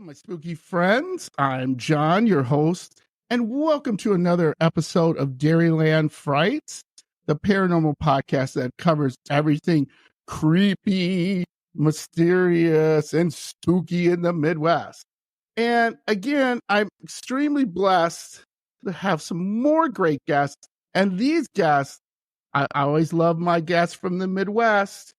my spooky friends. I'm John, your host, and welcome to another episode of Dairyland Frights, the paranormal podcast that covers everything creepy, mysterious, and spooky in the Midwest. And again, I'm extremely blessed to have some more great guests. And these guests, I always love my guests from the Midwest.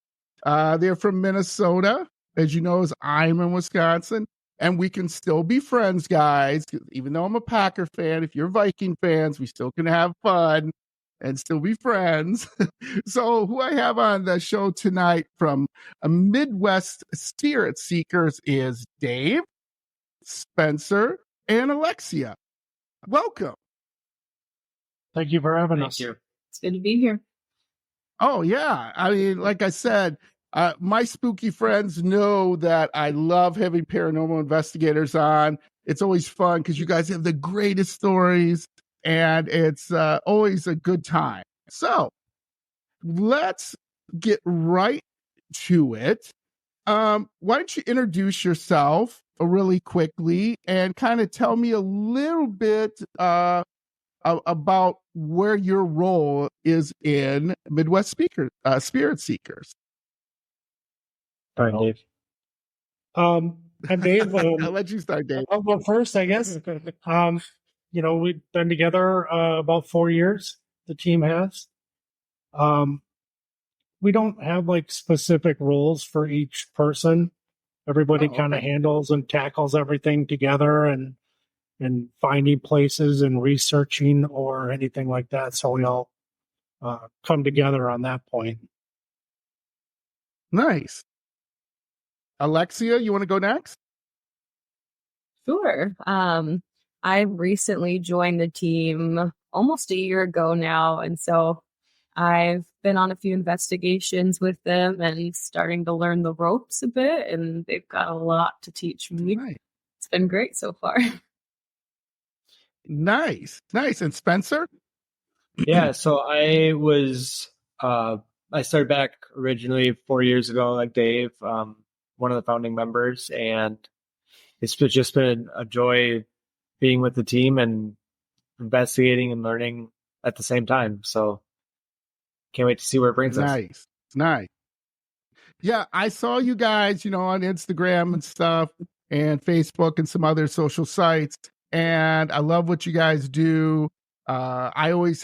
They're from Minnesota, as you know, as I'm in Wisconsin. And we can still be friends, guys. Even though I'm a Packer fan, if you're Viking fans, we still can have fun and still be friends. So who I have on the show tonight from a Midwest Spirit Seekers is Dave, Spencer, and Alexia. Welcome. Thank you for having us. Thank you. It's good to be here. Oh, yeah. I mean, like I said, my spooky friends know that I love having paranormal investigators on. It's always fun because you guys have the greatest stories, and it's always a good time. So let's get right to it. Why don't you introduce yourself really quickly and kind of tell me a little bit about where your role is in Midwest Spirit Seekers. All right, Dave. I'm Dave. I'll let you start, Dave. I'll go first, I guess. We've been together about 4 years. The team has. We don't have like specific roles for each person. Everybody kind of handles and tackles everything together and finding places and researching or anything like that. So we all come together on that point. Nice. Alexia, you want to go next? Sure. I recently joined the team almost a year ago now. And so I've been on a few investigations with them and starting to learn the ropes a bit. And they've got a lot to teach me. Nice. It's been great so far. Nice. And Spencer? Yeah, so I started back originally 4 years ago, like Dave, one of the founding members, and it's just been a joy being with the team and investigating and learning at the same time. So can't wait to see where it brings us. Nice. Yeah, I saw you guys, on Instagram and stuff and Facebook and some other social sites. And I love what you guys do. I always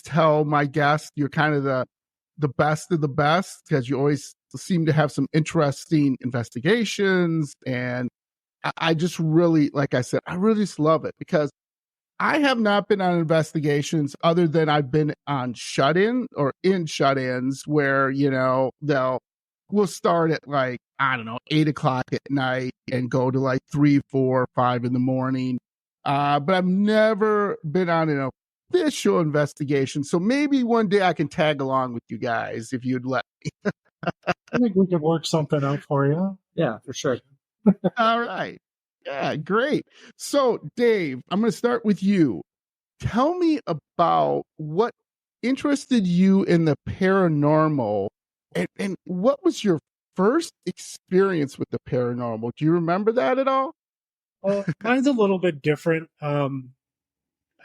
tell my guests you're kind of the best of the best because you always seem to have some interesting investigations. And I just really, like I said, I really just love it because I have not been on investigations other than I've been on shut-in or in shut-ins where, we'll start at 8:00 at night and go to 3, 4, 5 in the morning. But I've never been on an official investigation. So maybe one day I can tag along with you guys if you'd let me. I think we could work something out for you. Yeah, for sure. All right. Yeah, great. So, Dave, I'm going to start with you. Tell me about what interested you in the paranormal and what was your first experience with the paranormal? Do you remember that at all? Mine's a little bit different.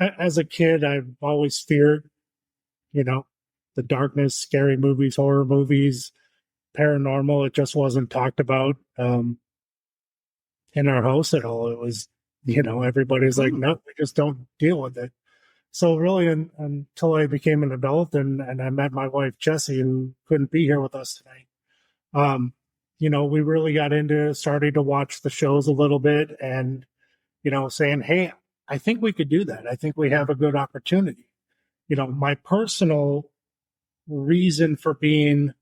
As a kid, I've always feared, the darkness, scary movies, horror movies, paranormal. It just wasn't talked about in our house at all. It was, everybody's like, no, we just don't deal with it. So really, until I became an adult and I met my wife, Jessie, who couldn't be here with us tonight, we really got into starting to watch the shows a little bit and, saying, hey, I think we could do that. I think we have a good opportunity. My personal reason for being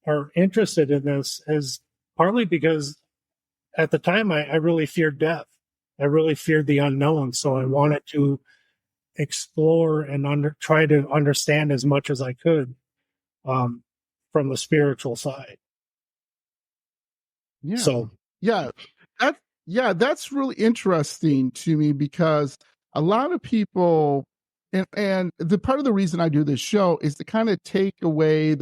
or interested in this is partly because at the time I really feared death. I really feared the unknown. So I wanted to explore and try to understand as much as I could from the spiritual side. Yeah. So that's really interesting to me because a lot of people, and the part of the reason I do this show is to kind of take away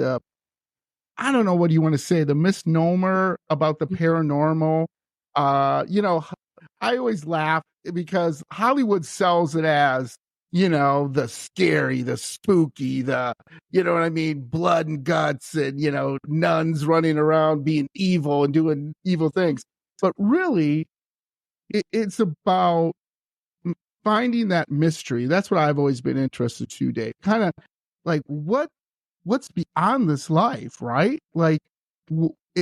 I don't know what you want to say, the misnomer about the paranormal I always laugh because Hollywood sells it as, the scary, the spooky, you know what I mean, blood and guts and, nuns running around being evil and doing evil things. But really, it's about finding that mystery. That's what I've always been interested to, Dave. Kind of like what's beyond this life, right? Like,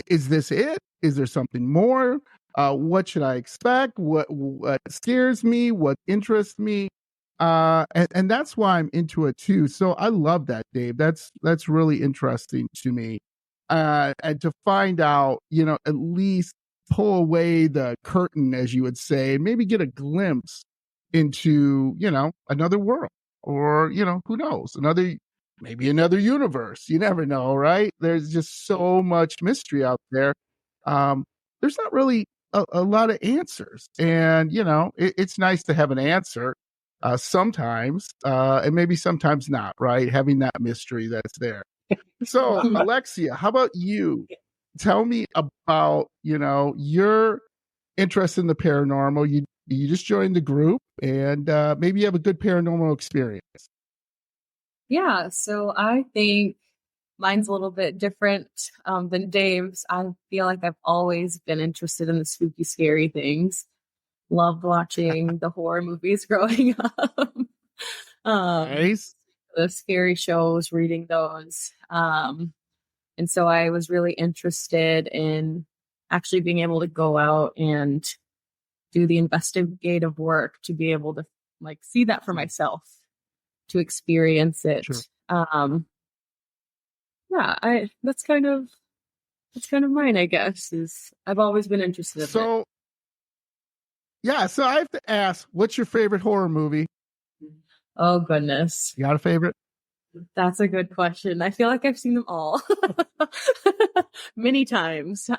is this it? Is there something more? What should I expect? What scares me? What interests me? And that's why I'm into it too. So I love that, Dave. That's really interesting to me. And to find out, at least pull away the curtain, as you would say, and maybe get a glimpse into, another world, or, who knows, maybe another universe. You never know, right? There's just so much mystery out there. There's not really a lot of answers, and it's nice to have an answer sometimes, and maybe sometimes not, right? Having that mystery that's there. So, Alexia, how about you? Tell me about your interest in the paranormal. You just joined the group, and maybe you have a good paranormal experience. Yeah, so I think mine's a little bit different than Dave's. I feel like I've always been interested in the spooky, scary things. Loved watching the horror movies growing up. Nice. The scary shows, reading those. And so I was really interested in actually being able to go out and do the investigative work to be able to see that for myself, to experience it. Sure. Yeah, that's kind of mine, I guess, is I've always been interested in it. So I have to ask, what's your favorite horror movie? Oh, goodness. You got a favorite? That's a good question. I feel like I've seen them all many times.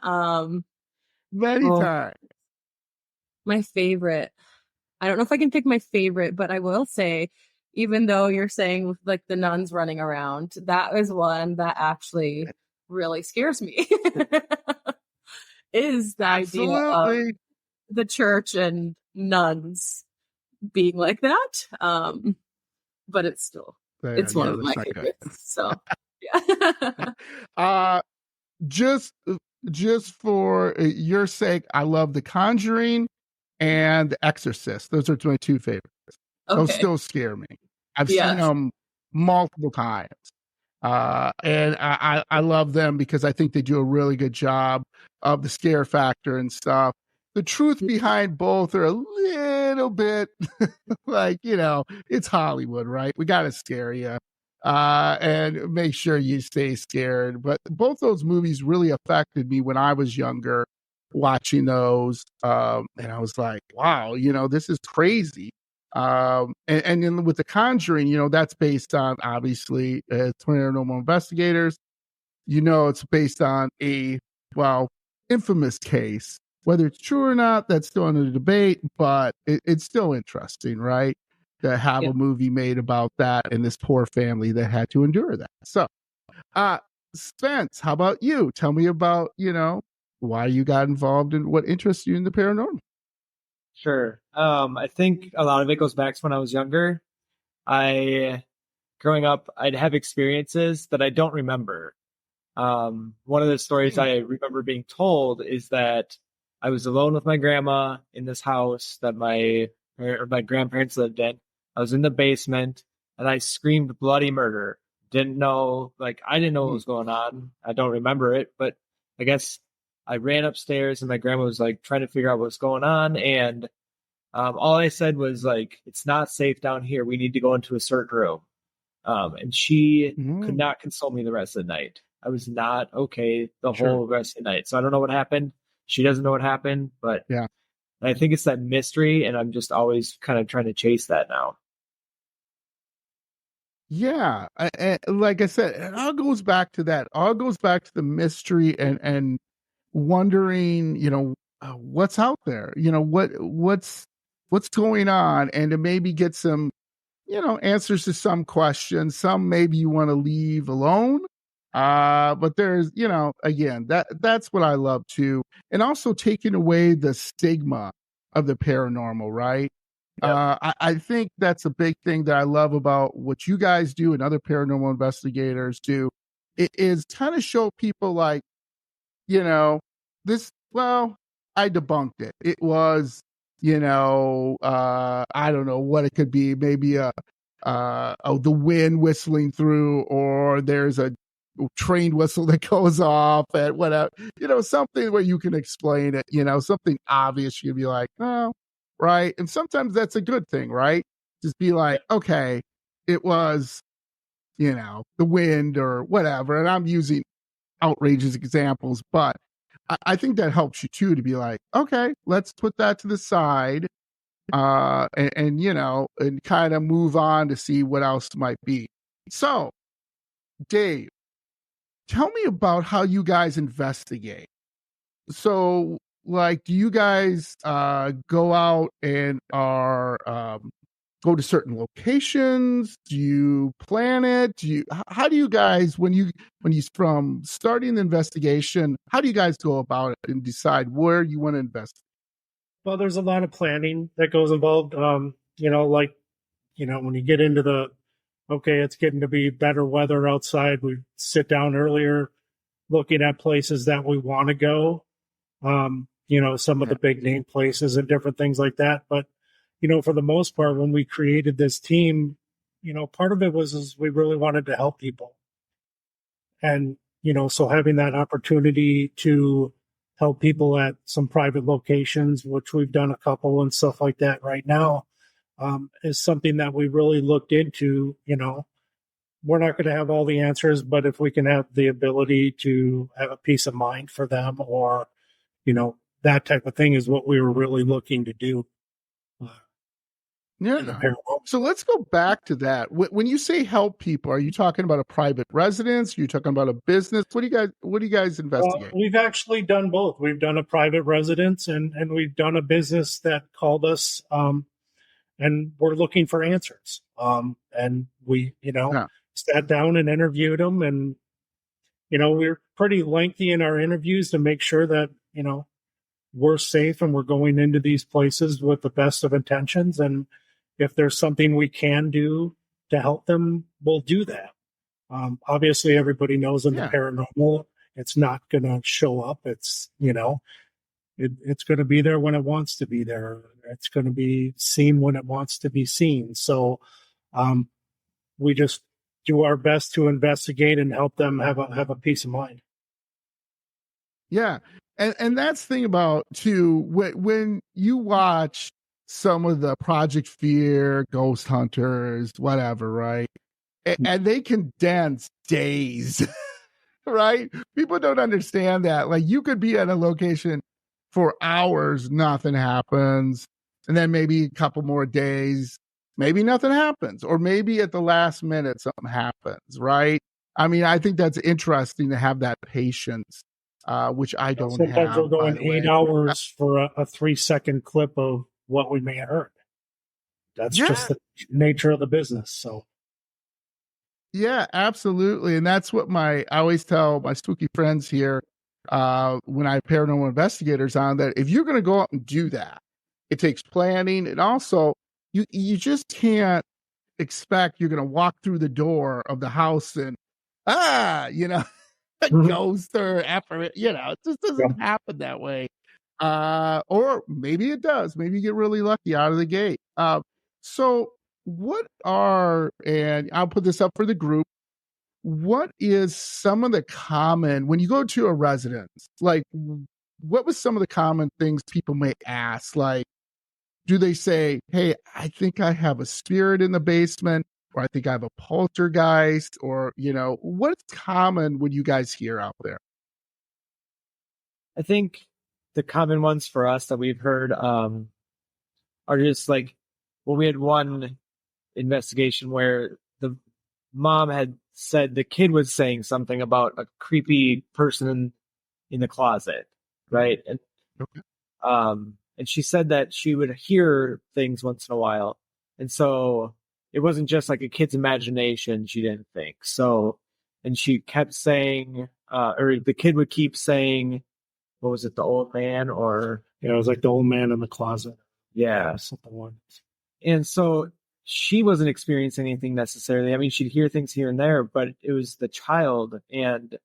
Many times. My favorite. I don't know if I can pick my favorite, but I will say, even though you're saying with the nuns running around, that is one that actually really scares me. Is the idea of the church and nuns being like that. But it's still it's one of my favorites. So yeah. Just for your sake, I love The Conjuring and The Exorcist. Those are my two favorites. Okay. Those still scare me. I've seen them multiple times. And I love them because I think they do a really good job of the scare factor and stuff. The truth behind both are a little bit it's Hollywood, right? We got to scare you and make sure you stay scared. But both those movies really affected me when I was younger, watching those. And I was like, wow, this is crazy. And then with The Conjuring, that's based on, obviously, paranormal investigators. It's based on a infamous case. Whether it's true or not, that's still under debate, but it's still interesting, right? To have a movie made about that and this poor family that had to endure that. So, Spence, how about you? Tell me about, why you got involved and what interests you in the paranormal. Sure. I think a lot of it goes back to when I was younger. Growing up, I'd have experiences that I don't remember. One of the stories I remember being told is that I was alone with my grandma in this house that my grandparents lived in. I was in the basement and I screamed bloody murder. I didn't know what was going on. I don't remember it, but I guess I ran upstairs and my grandma was trying to figure out what's going on. And all I said was it's not safe down here. We need to go into a certain room. And she could not console me the rest of the night. I was not okay the whole rest of the night. So I don't know what happened. She doesn't know what happened, but I think it's that mystery, and I'm just always kind of trying to chase that now. Yeah, like I said, it all goes back to that. All goes back to the mystery and wondering, what's out there. What's going on, and to maybe get some, answers to some questions. Some maybe you want to leave alone. But there's, again, that's what I love too. And also taking away the stigma of the paranormal, right? Yep. I think that's a big thing that I love about what you guys do and other paranormal investigators do. It is kind of show people like, this, well, I debunked it. It was, I don't know what it could be. Maybe the wind whistling through, or there's a train whistle that goes off at whatever, something where you can explain it, something obvious. You can be like, oh, right. And sometimes that's a good thing, right? Just be like, okay, it was, the wind or whatever. And I'm using outrageous examples, but I think that helps you too, to be like, okay, let's put that to the side, and kind of move on to see what else might be. So, Dave, tell me about how you guys investigate. So, like, do you guys go out and go to certain locations? Do you plan it? How do you guys, when you from starting the investigation, how do you guys go about it and decide where you want to invest? Well, there's a lot of planning that goes involved. When you get into it's getting to be better weather outside, we sit down earlier looking at places that we want to go. Some of the big name places and different things like that. But, for the most part, when we created this team, part of it was we really wanted to help people. And, so having that opportunity to help people at some private locations, which we've done a couple and stuff like that right now, is something that we really looked into. We're not going to have all the answers, but if we can have the ability to have a peace of mind for them, or, that type of thing, is what we were really looking to do. Yeah. So let's go back to that. When you say help people, are you talking about a private residence? Are you talking about a business? What do you guys investigate? We've actually done both. We've done a private residence and we've done a business that called us, and we're looking for answers. And we, sat down and interviewed them, and, we're pretty lengthy in our interviews to make sure that, we're safe and we're going into these places with the best of intentions. And if there's something we can do to help them, we'll do that. Obviously, everybody knows in the paranormal, it's not going to show up. It's, it's going to be there when it wants to be there. It's going to be seen when it wants to be seen. So we just do our best to investigate and help them have a peace of mind. Yeah. And that's the thing about too, when you watch some of the Project Fear, Ghost Hunters, whatever, right? And they condense days, right? People don't understand that. Like, you could be at a location for hours, nothing happens. And then maybe a couple more days, maybe nothing happens. Or maybe at the last minute, something happens, right? I mean, I think that's interesting to have that patience, which I don't have. Sometimes we're going 8 hours for a 3-second clip of what we may have heard. That's just the nature of the business. So. Yeah, absolutely. And that's what I always tell my spooky friends here when I have paranormal investigators on, that if you're going to go out and do that, it takes planning. And also, you just can't expect you're going to walk through the door of the house and, a ghost or effort, it just doesn't happen that way. Or maybe it does. Maybe you get really lucky out of the gate. So and I'll put this up for the group, what is some of the common, when you go to a residence, like, what was some of the common things people may ask? Like, do they say, hey, I think I have a spirit in the basement, or I think I have a poltergeist, or, what's common when you guys hear out there? I think the common ones for us that we've heard are just like, well, we had one investigation where the mom had said the kid was saying something about a creepy person in the closet, right? And and she said that she would hear things once in a while, and so it wasn't just like a kid's imagination. She didn't think so. and she kept saying, or the kid would keep saying, what was it, the old man, or Yeah, it was like the old man in the closet. yeah. Something like that. And so she wasn't experiencing anything necessarily. I mean, she'd hear things here and there, but it was the child, and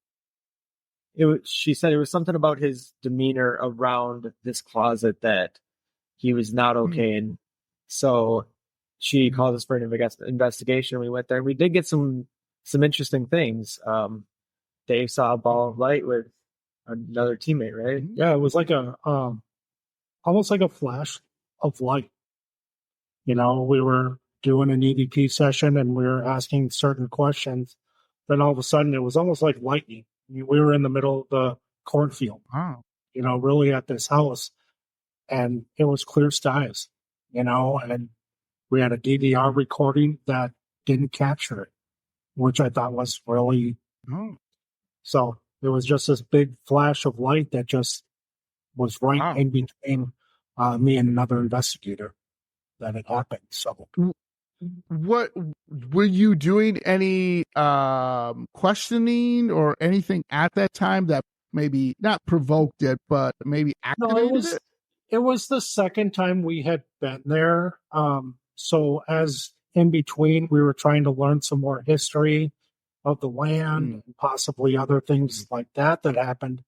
she said it was something about his demeanor around this closet that he was not okay. And so she called us for an investigation. We went there, and we did get some interesting things. Dave saw a ball of light with another teammate, right? Yeah, it was like almost like a flash of light. We were doing an EDP session and we were asking certain questions. Then all of a sudden it was almost like lightning. We were in the middle of the cornfield, Wow. Really at this house, and it was clear skies, and we had a DVR recording that didn't capture it, which I thought was really, so it was just this big flash of light that just was right in between me and another investigator that had happened. So What were you doing? Any questioning or anything at that time that maybe not provoked it, but maybe activated it? It was the second time we had been there. So as in between, we were trying to learn some more history of the land, and possibly other things like that happened.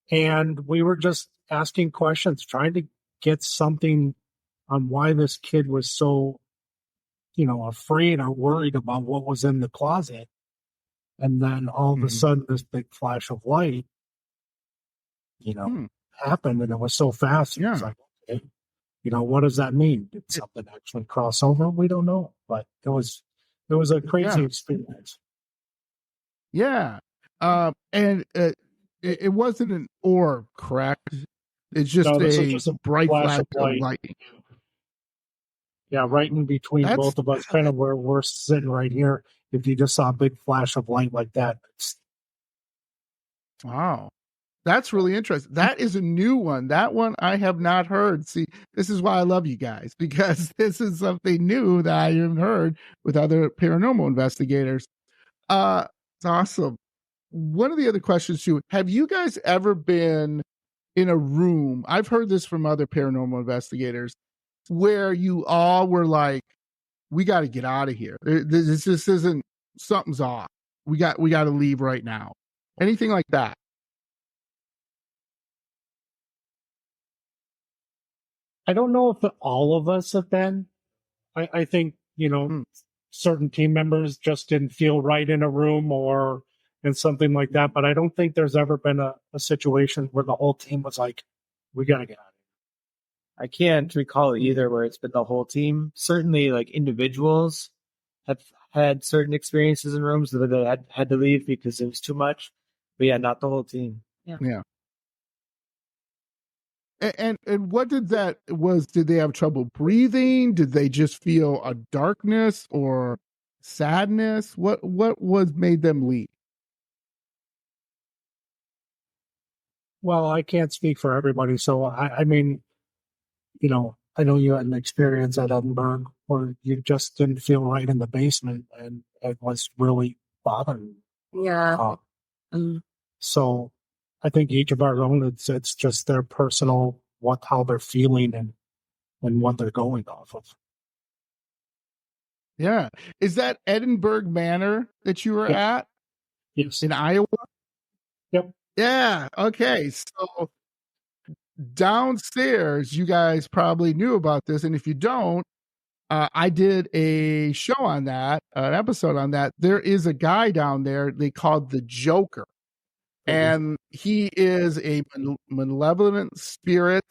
And we were just asking questions, trying to get something on why this kid was so, afraid or worried about what was in the closet. And then all of a sudden, this big flash of light, happened, and it was so fast. It was like, okay, what does that mean? Did something actually cross over? We don't know, but it was a crazy experience. Yeah. And it wasn't an orb, correct? It's just, just a bright flash of lightning. Yeah, right in between both of us, kind of where we're sitting right here. If you just saw a big flash of light like that. Wow. That's really interesting. That is a new one. That one I have not heard. See, this is why I love you guys, because this is something new that I haven't heard with other paranormal investigators. It's awesome. One of the other questions too, have you guys ever been in a room? I've heard this from other paranormal investigators where you all were like, we got to get out of here. This just isn't, something's off. We got to leave right now. Anything like that? I don't know if all of us have been. I think, certain team members just didn't feel right in a room or in something like that. But I don't think there's ever been a situation where the whole team was like, we got to get out of here. I can't recall either where it's been the whole team. Certainly, like individuals have had certain experiences in rooms that they had to leave because it was too much. But yeah, not the whole team. Yeah. And what did that was? Did they have trouble breathing? Did they just feel a darkness or sadness? What was made them leave? Well, I can't speak for everybody. So I mean, I know you had an experience at Edinburgh where you just didn't feel right in the basement, and it was really bothering you. Yeah. So I think each of our own, it's just their personal, how they're feeling and what they're going off of. Yeah. Is that Edinburgh Manor that you were at? Yes. In Iowa? Yep. Yeah. Okay. So downstairs, you guys probably knew about this. And if you don't, I did a show on that, an episode on that. There is a guy down there they called the Joker. And he is a malevolent spirit.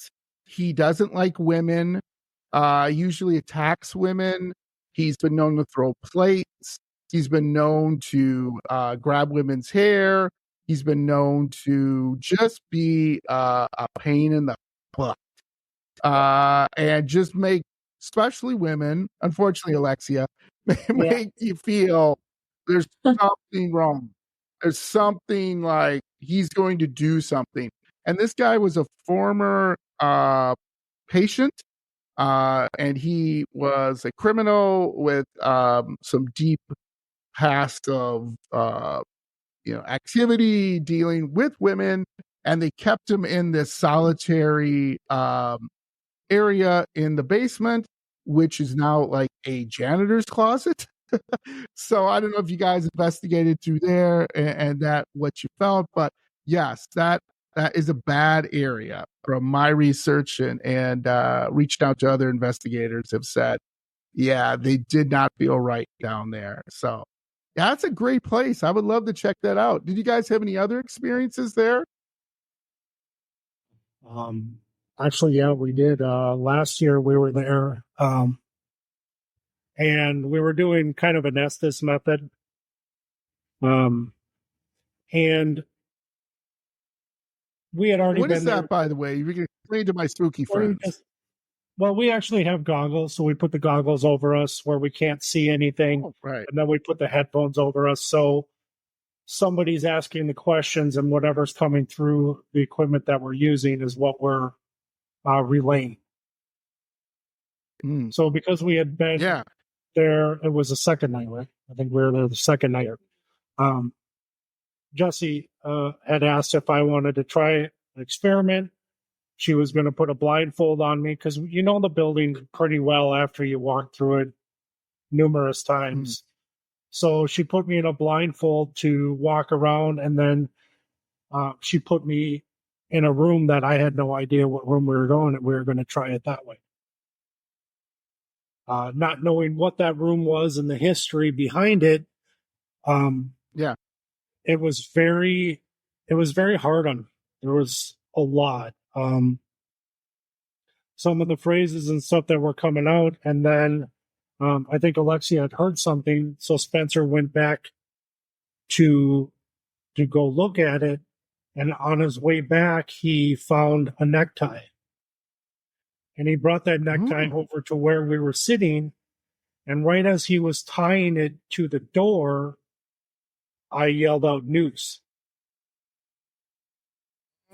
He doesn't like women, usually attacks women. He's been known to throw plates. He's been known to grab women's hair. He's been known to just be a pain in the butt. And just make, especially women, unfortunately, Alexia, make you feel there's something wrong. There's something like he's going to do something. And this guy was a former patient, and he was a criminal with some deep past of activity dealing with women, and they kept him in this solitary area in the basement, which is now like a janitor's closet. So I don't know if you guys investigated through there and that what you felt, but yes, that is a bad area. From my research and reached out to other investigators have said, yeah, they did not feel right down there. So that's a great place. I would love to check that out. Did you guys have any other experiences there? Actually, yeah, we did. Last year we were there, and we were doing kind of an Estes method. And we had already What been is that, there. by the way? You can explain to my spooky friends. Well, we actually have goggles, so we put the goggles over us where we can't see anything. Oh, right. And then we put the headphones over us, so somebody's asking the questions, and whatever's coming through the equipment that we're using is what we're relaying. So because we had been there, it was the second night, right? I think we were there the second night. Jesse had asked if I wanted to try an experiment. She was going to put a blindfold on me because you know the building pretty well after you walk through it numerous times. So she put me in a blindfold to walk around, and then she put me in a room that I had no idea what room we were going, and we were going to try it that way. Not knowing what that room was and the history behind it, it was very hard on me. There was a lot. Some of the phrases and stuff that were coming out, and then I think Alexia had heard something, so Spencer went back to go look at it, and on his way back, he found a necktie. And he brought that necktie over to where we were sitting, and right as he was tying it to the door, I yelled out, "Noose."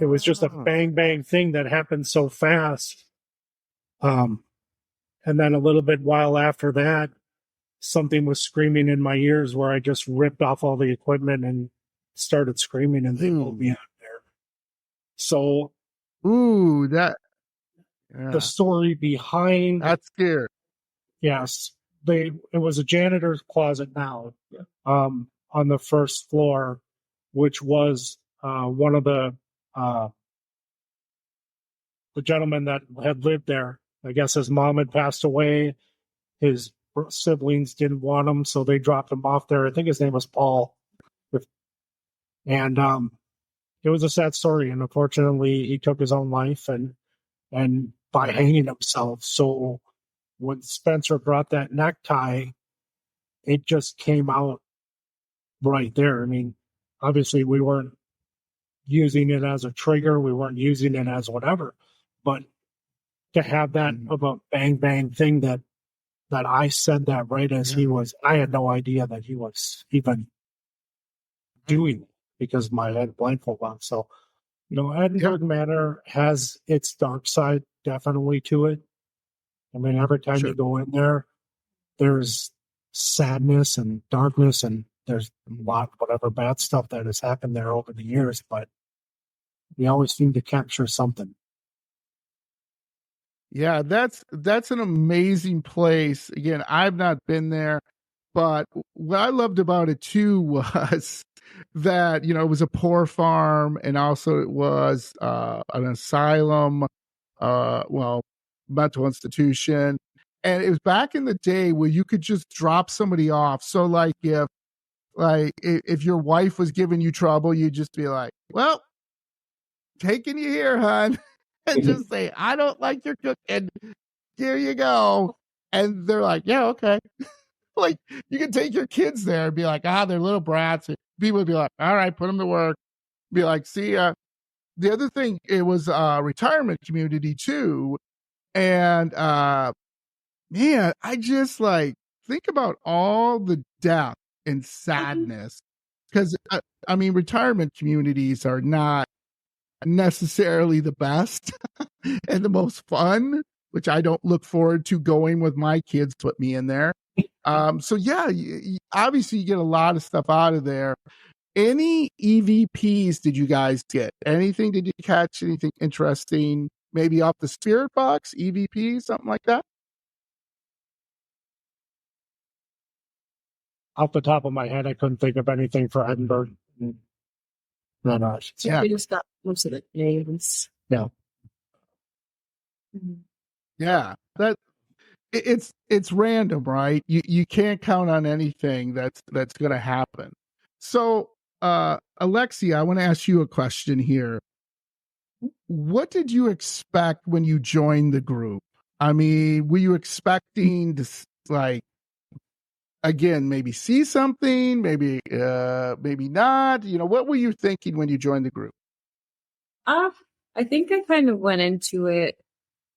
It was just a bang, bang thing that happened so fast. And then a little bit while after that, something was screaming in my ears where I just ripped off all the equipment and started screaming, and they pulled me out there. So, the story behind that's scary. Yes, it was a janitor's closet now, on the first floor, which was one of the gentlemen that had lived there. I guess his mom had passed away. His siblings didn't want him, so they dropped him off there. I think his name was Paul. And it was a sad story. And unfortunately, he took his own life and by hanging himself. So when Spencer brought that necktie, it just came out right there. I mean, obviously, we weren't using it as a trigger. We weren't using it as whatever. But to have that of a bang, bang thing that I said that right as he was, I had no idea that he was even doing it because my head blindfold on. So, Edinburgh Manor has its dark side definitely to it. I mean, every time you go in there, there's sadness and darkness, and there's a lot, whatever bad stuff that has happened there over the years, but we always seem to capture something. Yeah, that's an amazing place. Again, I've not been there, but what I loved about it too was that, it was a poor farm, and also it was an asylum, mental institution. And it was back in the day where you could just drop somebody off. So like if your wife was giving you trouble, you'd just be like, "Well, taking you here, hon." And just say, "I don't like your cooking. Here you go." And they're like, "Yeah, okay." Like, you can take your kids there and be like, they're little brats. And people would be like, "All right, put them to work." Be like, "See ya." The other thing, it was a retirement community too. And man, I just think about all the death and sadness. Because, I mean, retirement communities are not necessarily the best and the most fun, which I don't look forward to going with my kids, put me in there. So yeah, obviously you get a lot of stuff out of there. any EVPs did you guys get? Anything? Did you catch anything interesting? Maybe off the spirit box, EVP, something like that? Off the top of my head, I couldn't think of anything for Edinburgh. No, I should say. Yeah, we just got most of the names. Yeah. Mhm. Yeah. It's random, right? You can't count on anything that's going to happen. So, Alexia, I want to ask you a question here. What did you expect when you joined the group? I mean, were you expecting to like again maybe see something, maybe not? What were you thinking when you joined the group? I think I kind of went into it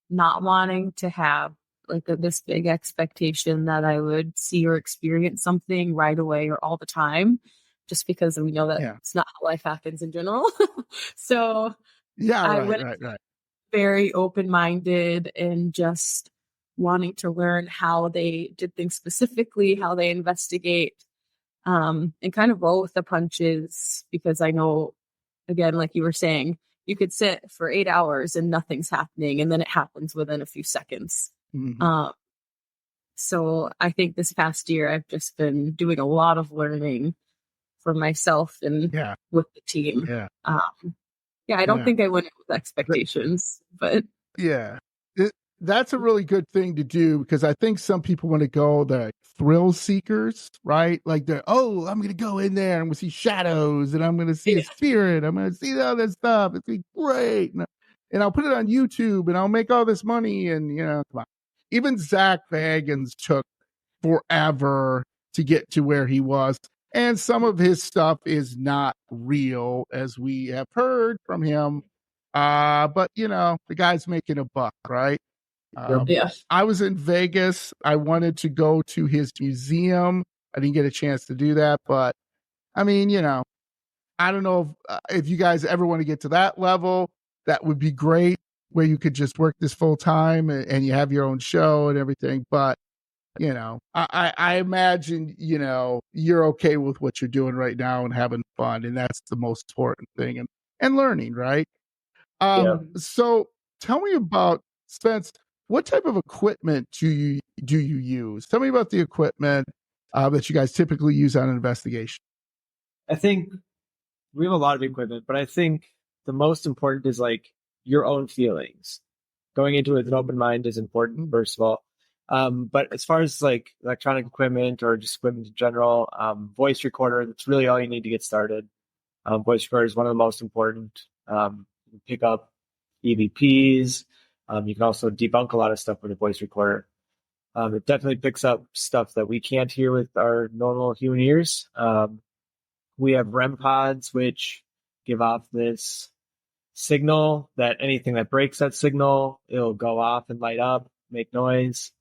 not wanting to have like this big expectation that I would see or experience something right away or all the time, just because we know that it's not how life happens in general. So yeah, I right, went right. very open-minded and just wanting to learn how they did things specifically, how they investigate, and kind of roll with the punches, because I know, again, like you were saying, you could sit for 8 hours and nothing's happening, and then it happens within a few seconds. Mm-hmm. So I think this past year I've just been doing a lot of learning for myself and with the team. Yeah. I don't think I went in with expectations, but yeah, that's a really good thing to do, because I think some people want to go the thrill seekers, right? Like I'm going to go in there and I'm going to see shadows and I'm going to see a spirit. I'm going to see all this stuff. It's be great. And I'll put it on YouTube and I'll make all this money. And, come on. Even Zach Bagans took forever to get to where he was. And some of his stuff is not real, as we have heard from him. But the guy's making a buck, right? I was in Vegas. I wanted to go to his museum. I didn't get a chance to do that, but I mean, I don't know if you guys ever want to get to that level. That would be great, where you could just work this full time and you have your own show and everything. But I imagine, you're okay with what you're doing right now and having fun. And that's the most important thing, and learning, right? So tell me about, Spence, what type of equipment do you use? Tell me about the equipment that you guys typically use on an investigation. I think we have a lot of equipment, but I think the most important is like your own feelings. Going into it with an open mind is important, first of all. But as far as like electronic equipment or just equipment in general, voice recorder, that's really all you need to get started. Voice recorder is one of the most important. You can pick up EVPs. You can also debunk a lot of stuff with a voice recorder. It definitely picks up stuff that we can't hear with our normal human ears. We have REM pods, which give off this signal that anything that breaks that signal, it'll go off and light up, make noise.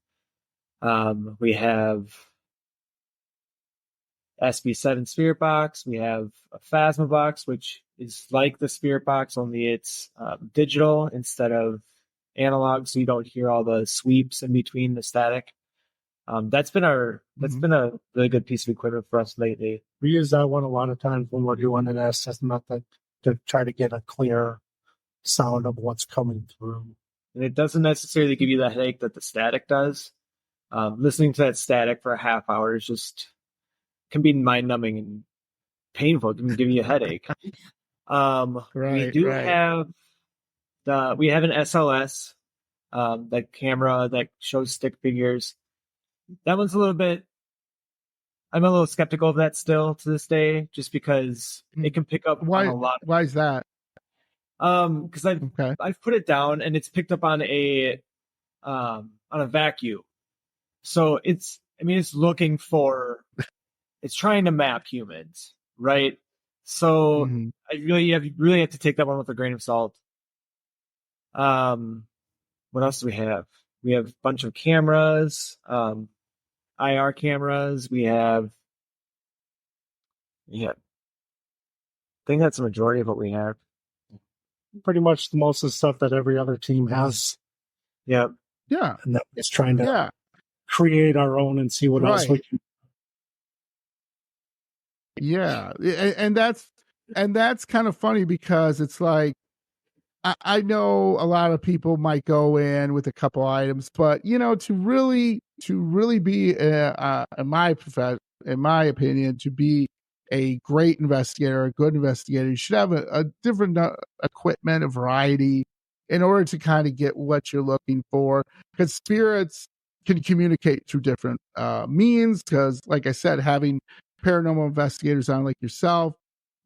We have SB7 Spirit Box. We have a Phasma Box, which is like the Spirit Box, only it's digital instead of analog, so you don't hear all the sweeps in between the static. That's been a really good piece of equipment for us lately. We use that one a lot of times when we're doing an assessment to try to get a clear sound of what's coming through. And it doesn't necessarily give you the headache that the static does. Listening to that static for a half hour is just can be mind numbing and painful. It can give you a headache. We have an SLS, that camera that shows stick figures. That one's I'm a little skeptical of that still to this day, just because it can pick up on a lot. Why is that? Because I've put it down and it's picked up on a vacuum. So it's looking for, it's trying to map humans, right? So I really have to take that one with a grain of salt. What else do we have? We have a bunch of cameras, IR cameras. I think that's the majority of what we have. Pretty much most of the stuff that every other team has. Yeah. Yeah. And that is trying to create our own and see what else we can. Yeah. And that's kind of funny because it's like, I know a lot of people might go in with a couple items, but to really be, in my opinion, to be a great investigator, a good investigator, you should have a different equipment, a variety, in order to kind of get what you're looking for. Because spirits can communicate through different means. Because, like I said, having paranormal investigators on like yourself,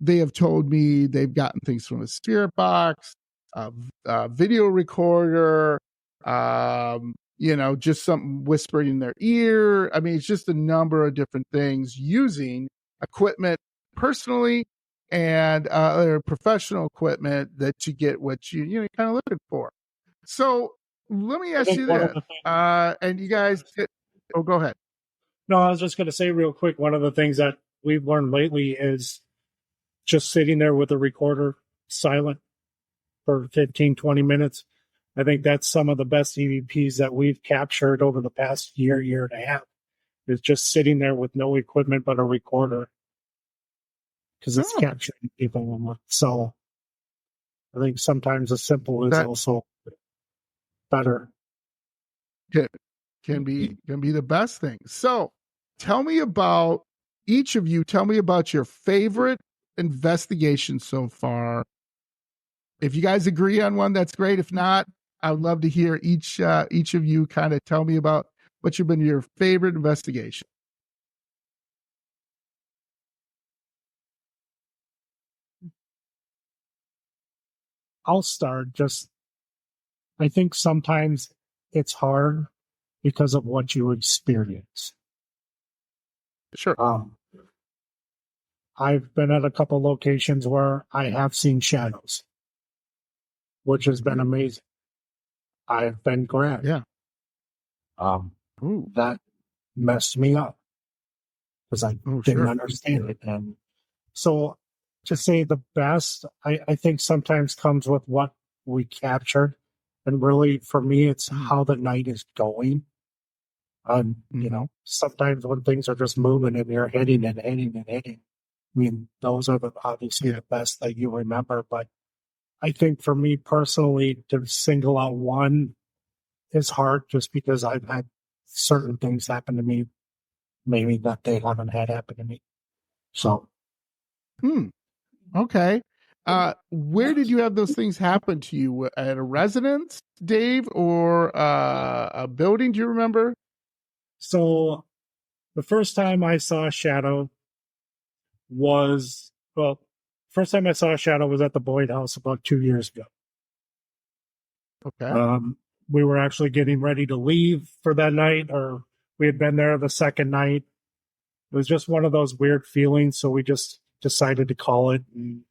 they have told me they've gotten things from a spirit box, a video recorder, just something whispering in their ear. I mean, it's just a number of different things using equipment personally and or professional equipment that you get what you kind of looking for. So let me ask you this, and you guys, go ahead. No, I was just going to say real quick, one of the things that we've learned lately is just sitting there with the recorder silent for 15, 20 minutes. I think that's some of the best EVPs that we've captured over the past year and a half, is just sitting there with no equipment but a recorder, because it's capturing people. So I think sometimes a simple is also better. Can be the best thing. So tell me about your favorite investigation so far. If you guys agree on one, that's great. If not, I would love to hear each of you kind of tell me about what's been your favorite investigation. I'll start. I think sometimes it's hard because of what you experience. Sure. I've been at a couple locations where I have seen shadows, which has been amazing. I've been grabbed. Yeah. That messed me up because I didn't understand it. And so to say the best, I think sometimes comes with what we captured. And really, for me, it's how the night is going. Sometimes when things are just moving and you're hitting and hitting and hitting, I mean, those are obviously the best that you remember. But I think for me personally, to single out one is hard, just because I've had certain things happen to me, maybe that they haven't had happen to me. So. Okay. Where did you have those things happen to you? At a residence, Dave, or a building? Do you remember? So the first time I saw a shadow was at the Boyd House about 2 years ago. Okay. We were actually getting ready to leave for that night, or we had been there the second night. It was just one of those weird feelings, so we just decided to call it and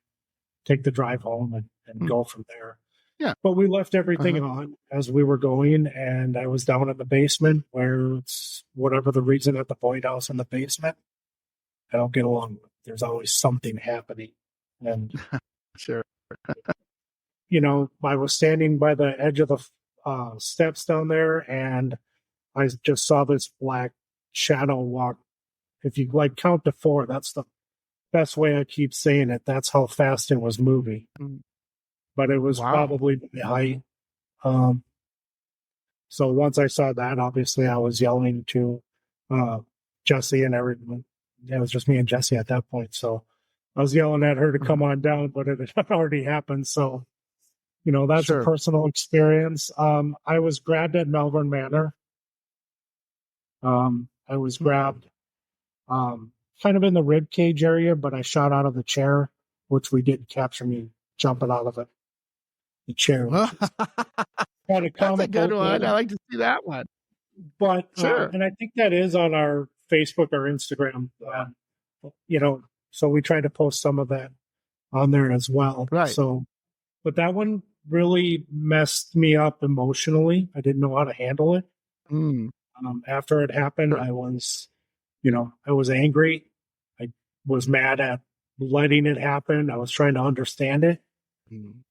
take the drive home and go from there. Yeah. But we left everything on as we were going, and I was down in the basement, where it's whatever the reason at the Boyd House in the basement, I don't get along with. There's always something happening. And sure. I was standing by the edge of the steps down there, and I just saw this black shadow walk. If you count to 4, that's the best way I keep saying it. That's how fast it was moving. But it was probably the height. So once I saw that, obviously I was yelling to Jesse and everyone. It was just me and Jesse at that point. So I was yelling at her to come on down, but it had already happened. So, that's a personal experience. I was grabbed at Melbourne Manor. I was grabbed kind of in the rib cage area, but I shot out of the chair, which we did capture me jumping out of the chair. That's a good one. I like to see that one. But and I think that is on our Facebook or Instagram. So we try to post some of that on there as well. Right. So, but that one really messed me up emotionally. I didn't know how to handle it. After it happened, I was angry. I was mad at letting it happen. I was trying to understand it.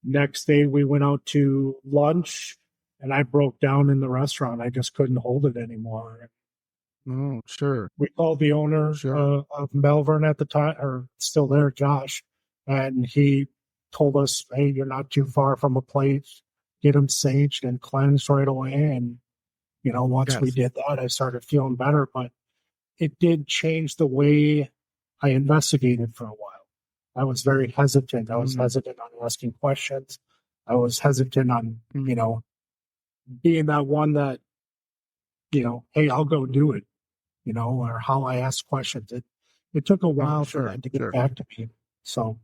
Next day, we went out to lunch, and I broke down in the restaurant. I just couldn't hold it anymore. Oh, sure. We called the owner Sure. of Melbourne at the time, or still there, Josh, and he told us, "Hey, you're not too far from a place. Get them saged and cleansed right away." And once we Yes. did that, I started feeling better. But it did change the way I investigated for a while. I was very hesitant. I was hesitant on asking questions. I was hesitant on, being that one that, hey, I'll go do it, or how I ask questions. It took a while for that to get back to me. So,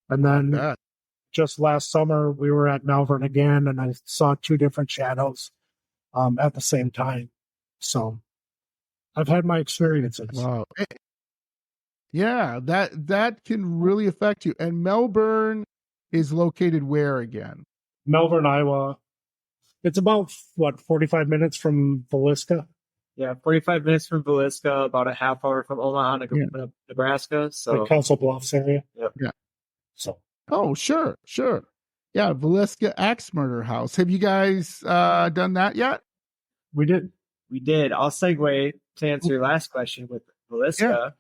and then just last summer, we were at Malvern again, and I saw two different shadows at the same time. So I've had my experiences. Wow. Yeah, that can really affect you. And Melbourne is located where again? Melbourne, Iowa. It's about 45 minutes from Villisca. Yeah, 45 minutes from Villisca, about a half hour from Omaha, Nebraska. So Like Council Bluffs area. Yep. Yeah. So. Oh, sure. Yeah, Villisca Axe Murder House. Have you guys done that yet? We did. I'll segue to answer your last question with Villisca.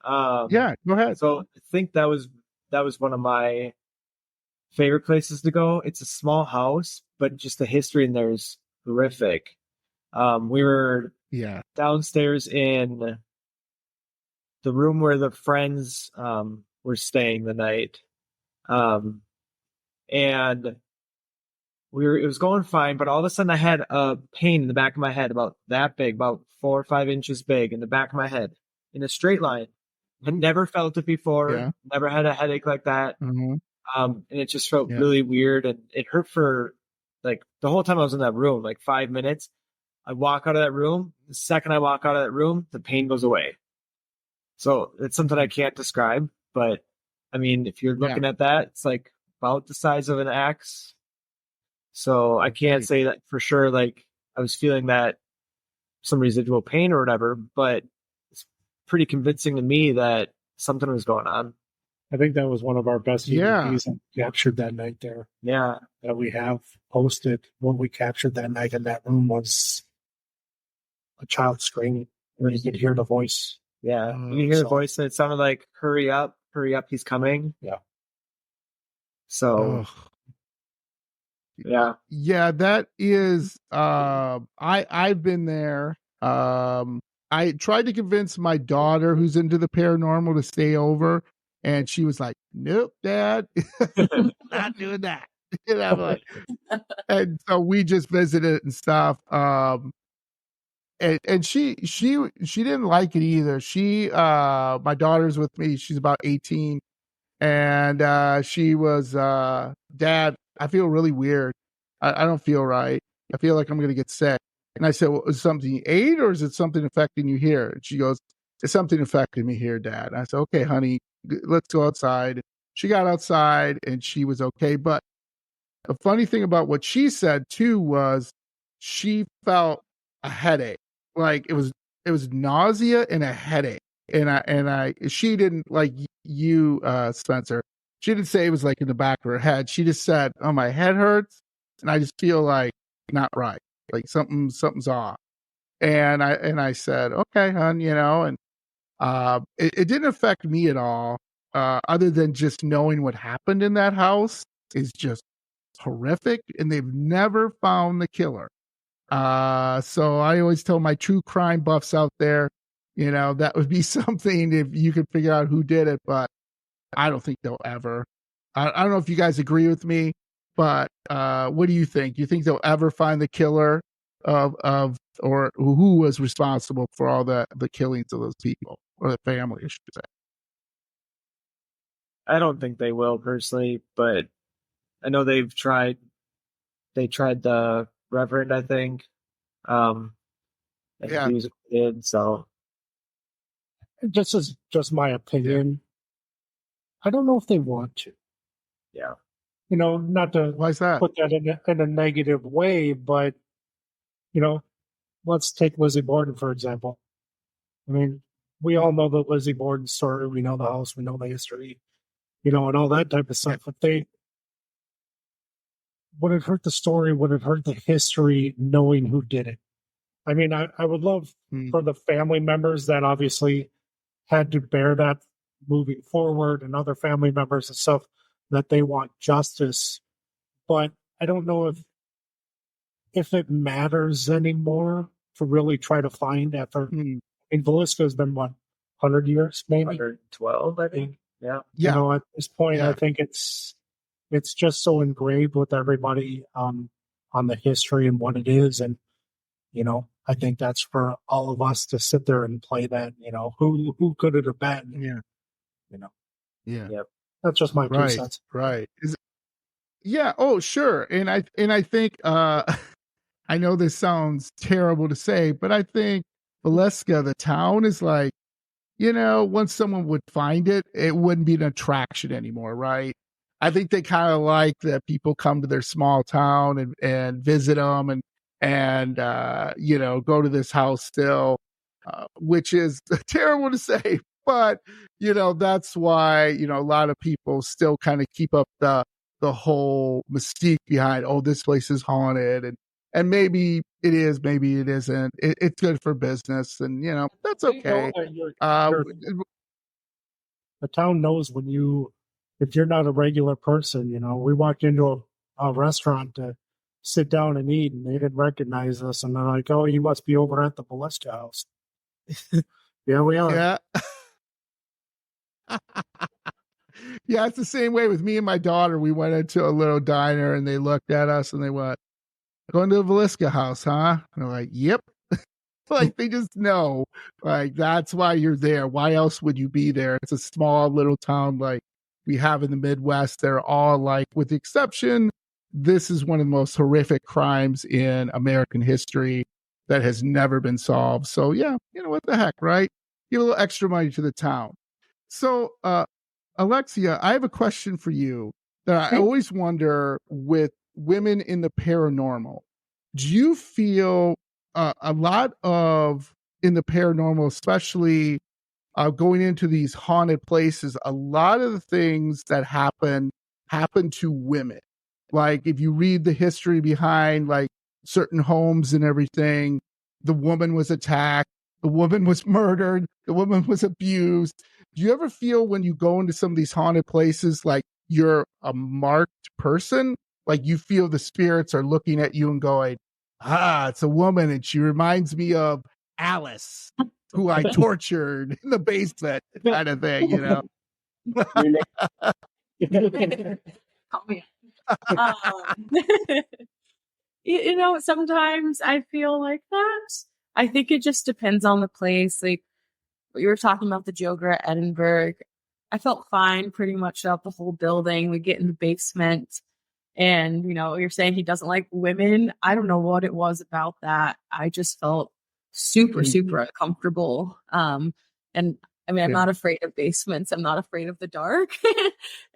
Yeah, go ahead. So I think that was one of my favorite places to go. It's a small house, but just the history in there is horrific. We were downstairs in the room where the friends were staying the night. And it was going fine, but all of a sudden I had a pain in the back of my head about that big, about 4 or 5 inches big in the back of my head in a straight line. I'd never felt it before. Never had a headache like that. Mm-hmm. And it just felt really weird, and it hurt for like the whole time I was in that room, like 5 minutes. I walk out of that room. The second I walk out of that room, the pain goes away. So it's something I can't describe, but I mean, if you're looking at that, it's like about the size of an axe. So I can't say that for sure. Like I was feeling that some residual pain or whatever, but it's pretty convincing to me that something was going on. I think that was one of our best EVPs that captured that night there. Yeah. That we have posted. What we captured that night in that room was a child screaming. And you could hear the voice. Yeah. You could hear the voice, and it sounded like, hurry up, he's coming. Yeah. So yeah, that is I've been there. I tried to convince my daughter, who's into the paranormal, to stay over, and she was like, "Nope, Dad, not doing that." And I'm like, and so we just visited and stuff. And she didn't like it either. She my daughter's with me. She's about 18, and she was Dad, I feel really weird. I don't feel right. I feel like I'm going to get sick. And I said, well, is it something you ate, or is it something affecting you here? And she goes, it's something affecting me here, Dad. And I said, okay, honey, let's go outside. She got outside and she was okay. But the funny thing about what she said too was she felt a headache. Like it was nausea and a headache. And she didn't, like you, Spencer, she didn't say it was like in the back of her head. She just said, oh, my head hurts and I just feel like not right. Like something's off. And I said, okay, hon, and it didn't affect me at all. Other than just knowing what happened in that house is just horrific, and they've never found the killer. So I always tell my true crime buffs out there, that would be something if you could figure out who did it, but I don't think they'll ever. I don't know if you guys agree with me, but what do you think? Do you think they'll ever find the killer of or who was responsible for all the killings of those people, or the family, I should say? I don't think they will personally, but I know they tried the Reverend, I think. He was a kid, so just my opinion. I don't know if they want to. Yeah. Not to Why is that? Put that in a negative way, but let's take Lizzie Borden for example. I mean, we all know the Lizzie Borden story. We know the house. We know the history. And all that type of stuff. But would it hurt the story? Would it hurt the history knowing who did it? I mean, I would love Mm. for the family members that obviously had to bear that moving forward, and other family members and stuff, that they want justice. But I don't know if it matters anymore to really try to find after. Mm. I mean, Velisca's been what, 100 years, maybe? 112, I think. Yeah. You Yeah. know, at this point, Yeah. I think it's just so engraved with everybody on the history and what it is. And, you know, I think that's for all of us to sit there and play that, you know, who could it have been? Yeah. You know, Yeah. Yep. that's just my 2 Right. cents. Right. Yeah. Oh, sure. And I think I know this sounds terrible to say, but I think Valeska, the town, is like, you know, once someone would find it, it wouldn't be an attraction anymore, right? I think they kind of like that people come to their small town and visit them and you know, go to this house still, which is terrible to say, but you know, that's why, you know, a lot of people still kind of keep up the whole mystique behind, oh, this place is haunted, and maybe it is, maybe it isn't. It's good for business, and you know, that's They know okay. that the town knows if you're not a regular person. You know, we walked into a restaurant to sit down and eat, and they didn't recognize us, and they're like, "Oh, you must be over at the Ballista house." Yeah, we are. Yeah. Yeah, it's the same way with me and my daughter. We went into a little diner and they looked at us and they went, going to the Velisca house, huh? And I'm like, yep. Like they just know, like that's why you're there. Why else would you be there? It's a small little town like we have in the Midwest. They're all like, with the exception, this is one of the most horrific crimes in American history that has never been solved. So yeah, you know what the heck, right? Give a little extra money to the town. So, Alexia, I have a question for you that I always wonder with women in the paranormal. Do you feel a lot of in the paranormal, especially going into these haunted places, a lot of the things that happen to women? Like if you read the history behind like certain homes and everything, the woman was attacked, the woman was murdered, the woman was abused. Do you ever feel when you go into some of these haunted places like you're a marked person? Like you feel the spirits are looking at you and going, ah, it's a woman and she reminds me of Alice, who I tortured in the basement, kind of thing, you know? Oh, yeah. You know, sometimes I feel like that. I think it just depends on the place. Like what you were talking about, the Joker at Edinburgh. I felt fine pretty much throughout the whole building. We get in the basement and, you know, you're saying he doesn't like women. I don't know what it was about that. I just felt super uncomfortable. And I mean, I'm not afraid of basements. I'm not afraid of the dark.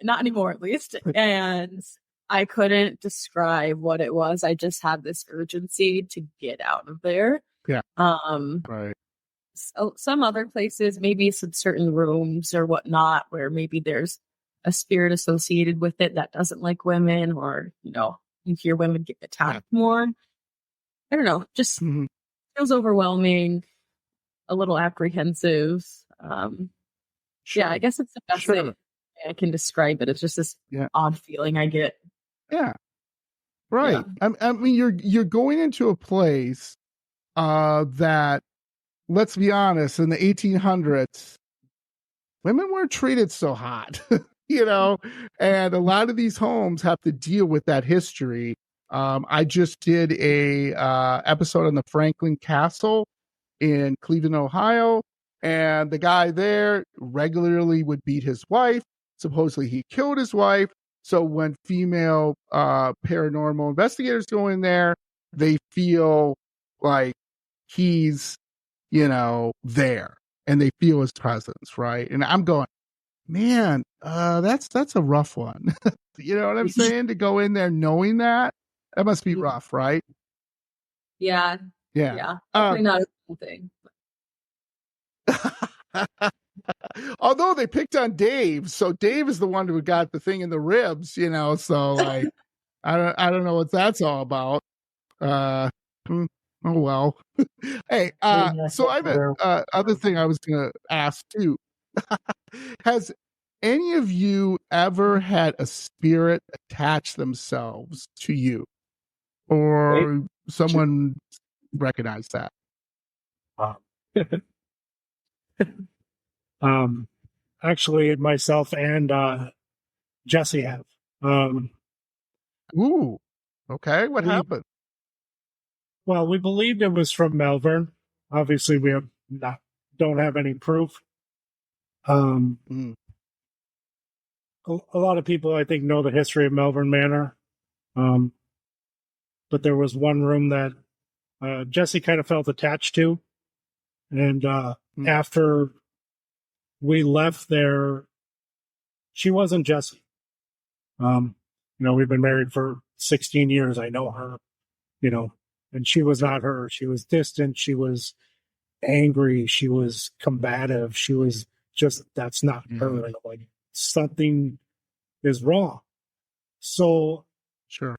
Not anymore, at least. And I couldn't describe what it was. I just had this urgency to get out of there. Yeah. Right. So some other places, maybe some certain rooms or whatnot, where maybe there's a spirit associated with it that doesn't like women, or, you know, you hear women get attacked more. I don't know. Just feels overwhelming, a little apprehensive. Yeah, I guess it's the best way I can describe it. It's just this odd feeling I get. Yeah. Right. Yeah. I mean, you're going into a place that, let's be honest, in the 1800s, women weren't treated so hot, you know, and a lot of these homes have to deal with that history. I just did a episode on the Franklin Castle in Cleveland, Ohio, and the guy there regularly would beat his wife. Supposedly he killed his wife. So when female paranormal investigators go in there, they feel like he's, you know, there, and they feel his presence, right? And I'm going, man, that's a rough one. You know what I'm saying? To go in there knowing that must be rough, right? Yeah. Definitely not a cool thing. Although they picked on Dave, so Dave is the one who got the thing in the ribs, you know. So like, I don't know what that's all about. Oh, well. Hey, so I have a other thing I was going to ask too. Has any of you ever had a spirit attach themselves to you, or someone recognize that? Actually, myself and Jesse have. Ooh, okay. What happened? Well, we believed it was from Melbourne. Obviously, we don't have any proof. Mm. A lot of people, I think, know the history of Melbourne Manor. But there was one room that Jesse kind of felt attached to. And after we left there, she wasn't Jesse. We've been married for 16 years. I know her, and she was not her. She was distant. She was angry. She was combative. She was just, that's not her. And like, something is wrong. So sure,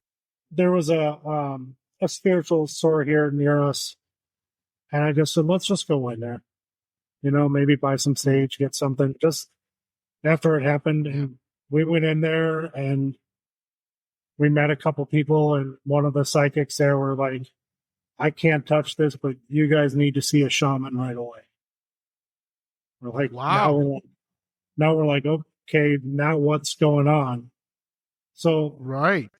there was a spiritual store here near us. And I just said, let's just go in there, maybe buy some sage, get something. Just after it happened, and we went in there and we met a couple people, and one of the psychics there were like, I can't touch this, but you guys need to see a shaman right away. We're like, wow. Now we're like, okay, now what's going on? So, right.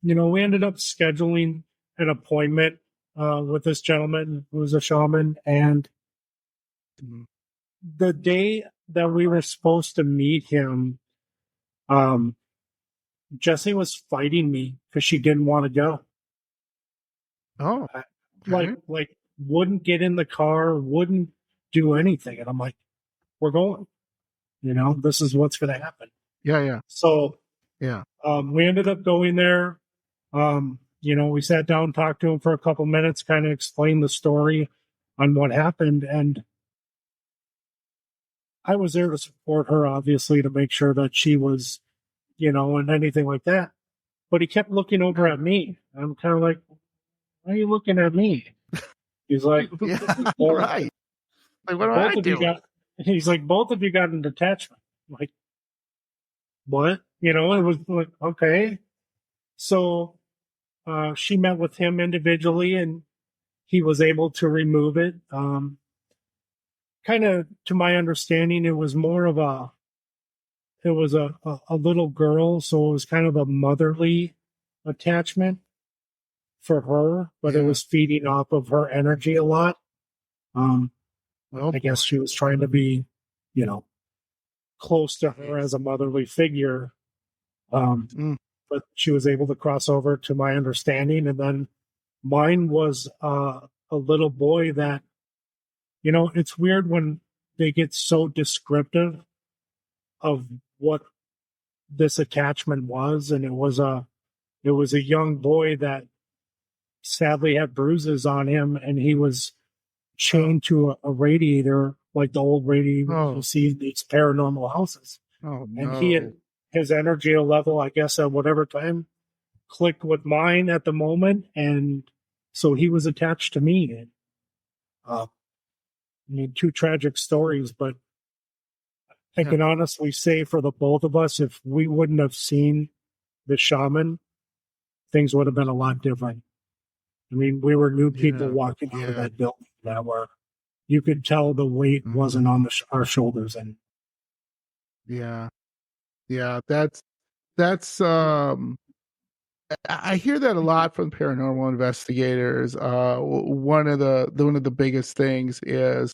We ended up scheduling an appointment with this gentleman who was a shaman. And the day that we were supposed to meet him, Jesse was fighting me because she didn't want to go. Oh, okay. Like wouldn't get in the car, wouldn't do anything. And I'm like, we're going, this is what's going to happen. Yeah. So, yeah. We ended up going there. We sat down, talked to him for a couple minutes, kind of explained the story on what happened. And I was there to support her, obviously, to make sure that she was, and anything like that. But he kept looking over at me. I'm kind of like, why are you looking at me? He's like, right. Like, what do I do? He's like, both of you got an attachment. I'm like, what? It was like, okay. So she met with him individually, and he was able to remove it. Kind of, to my understanding, it was more of a little girl, so it was kind of a motherly attachment for her, but it was feeding off of her energy a lot. I guess she was trying to be, close to her as a motherly figure. But she was able to cross over, to my understanding. And then mine was a little boy that, it's weird when they get so descriptive of what this attachment was. And it was a young boy that sadly had bruises on him, and he was chained to a radiator, like the old radiator you see in these paranormal houses. Oh, no. And he had his energy level, I guess, at whatever time clicked with mine at the moment. And so he was attached to me. And, two tragic stories, but I can honestly say for the both of us, if we wouldn't have seen the shaman, things would have been a lot different. I mean, we were new people walking out of that building that were, you could tell the weight wasn't on our shoulders. And yeah, that's I hear that a lot from paranormal investigators. One of the biggest things is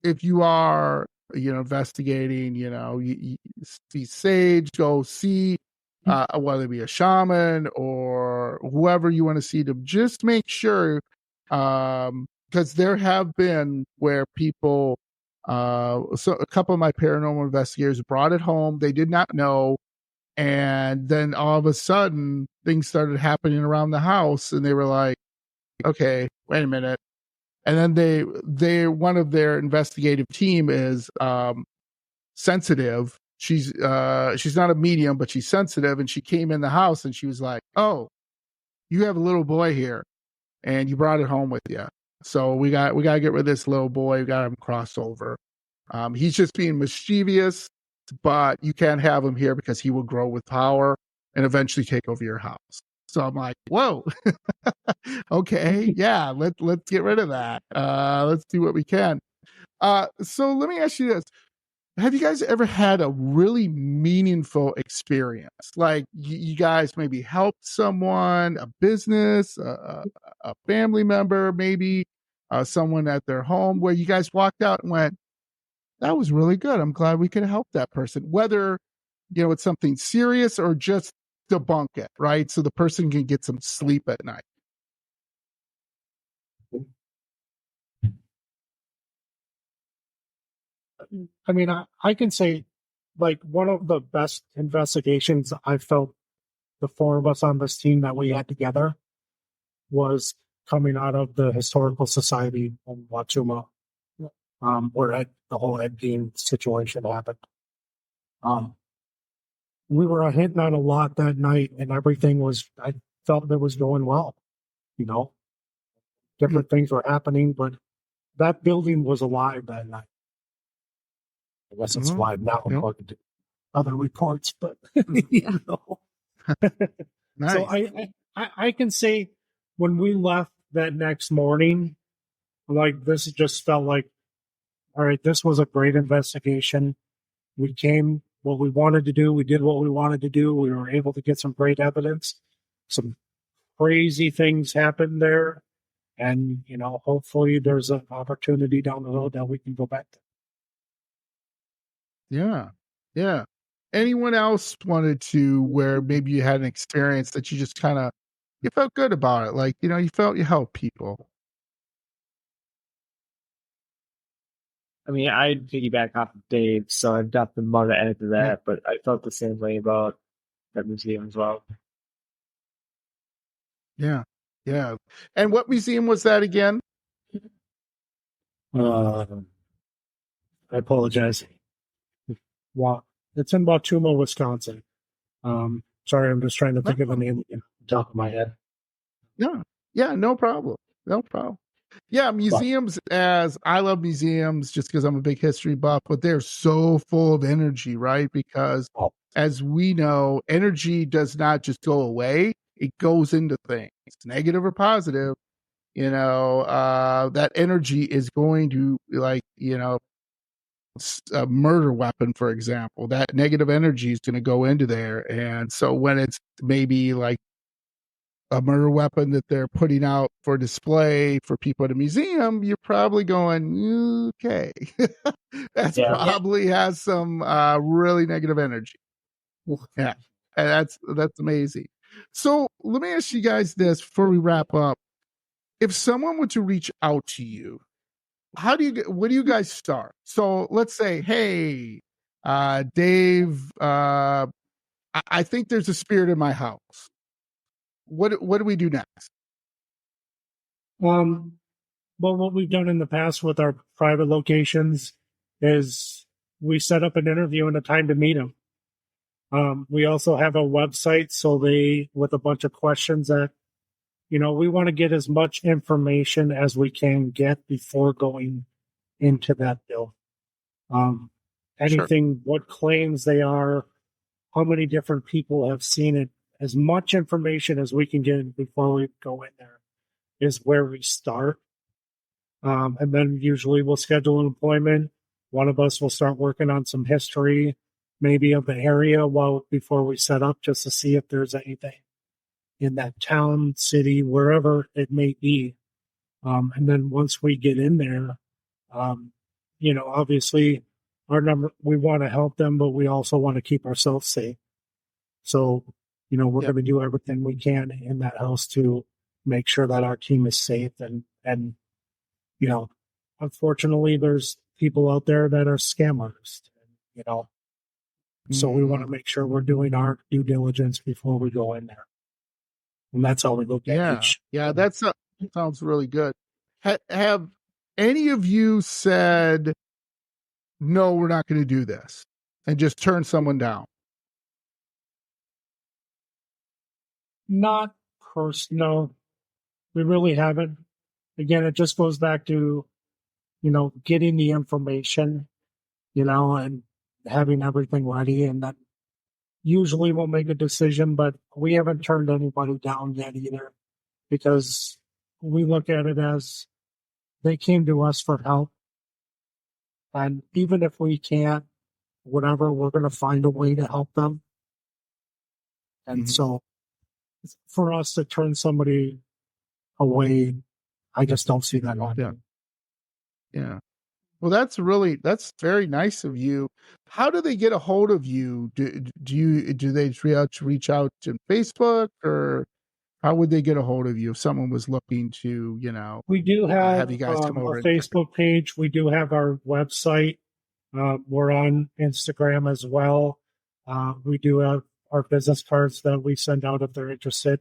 if you are investigating, you see sage, go see whether it be a shaman or whoever you want to see, to just make sure, because there have been where people, so a couple of my paranormal investigators brought it home, they did not know, and then all of a sudden things started happening around the house, and they were like, okay, wait a minute. And then they one of their investigative team is sensitive. She's not a medium, but she's sensitive, and she came in the house and she was like, "Oh, you have a little boy here." and you brought it home with you. So we got to get rid of this little boy. We got him cross over. He's just being mischievous, but you can't have him here because he will grow with power and eventually take over your house. So I'm like, whoa, okay, yeah, let's get rid of that. Let's do what we can. So let me ask you this. Have you guys ever had a really meaningful experience? Like you guys maybe helped someone, a business, a family member, maybe someone at their home, where you guys walked out and went, that was really good. I'm glad we could help that person, whether, it's something serious or just debunk it, right? So the person can get some sleep at night. I mean, I can say, like, one of the best investigations I felt the four of us on this team that we had together was coming out of the Historical Society in Wachuma, where the whole Ed Gein situation happened. We were hitting on a lot that night, and everything I felt that was going well. Different things were happening, but that building was alive that night. I guess it's alive now according to other reports, but Nice. So I can say when we left that next morning, like, this just felt like, all right, this was a great investigation. We came what we wanted to do. We did what we wanted to do. We were able to get some great evidence. Some crazy things happened there. And, hopefully there's an opportunity down the road that we can go back to. Yeah. Yeah. Anyone else wanted to, where maybe you had an experience that you just kind of, you felt good about it? Like, you felt you helped people. I mean, I'd piggyback off of Dave, so I've got the more to add to that, but I felt the same way about that museum as well. Yeah. Yeah. And what museum was that again? I apologize. Wow. It's in Wachuma, Wisconsin. Sorry, I'm just trying to think of the name on the top of my head. No. Yeah, no problem. No problem. Yeah, museums, as I love museums just because I'm a big history buff, but they're so full of energy, right? Because as we know, energy does not just go away, it goes into things, negative or positive. That energy is going to, like, a murder weapon, for example, that negative energy is going to go into there. And so when it's maybe like a murder weapon that they're putting out for display for people at a museum, you're probably going, okay, that's probably has some really negative energy. Yeah. And that's amazing. So let me ask you guys this before we wrap up. If someone were to reach out to you, where do you guys start? So let's say, hey, Dave, I think there's a spirit in my house. What do we do next? Well, what we've done in the past with our private locations is we set up an interview and a time to meet them. We also have a website, so with a bunch of questions that, we want to get as much information as we can get before going into that bill. Anything, what claims they are, how many different people have seen it, as much information as we can get before we go in there is where we start. And then usually we'll schedule an appointment. One of us will start working on some history, maybe of the area before we set up, just to see if there's anything in that town, city, wherever it may be. And then once we get in there, obviously we want to help them, but we also want to keep ourselves safe. So, we're going to do everything we can in that house to make sure that our team is safe. And unfortunately, there's people out there that are scammers, so we want to make sure we're doing our due diligence before we go in there. And that's how we look at each. Yeah, that sounds really good. Have any of you said, no, we're not going to do this, and just turn someone down? Not personal. we really haven't. Again, it just goes back to, getting the information, and having everything ready. And then usually we'll make a decision, but we haven't turned anybody down yet either, because we look at it as they came to us for help. And even if we can't, whatever, we're going to find a way to help them. And so for us to turn somebody away, I just don't see that happening. Yeah. Well, that's very nice of you. How do they get a hold of you? Do they reach out to Facebook, or how would they get a hold of you if someone was looking to, We do have you guys come over a Facebook page. We do have our website. We're on Instagram as well. We do have our business cards that we send out if they're interested.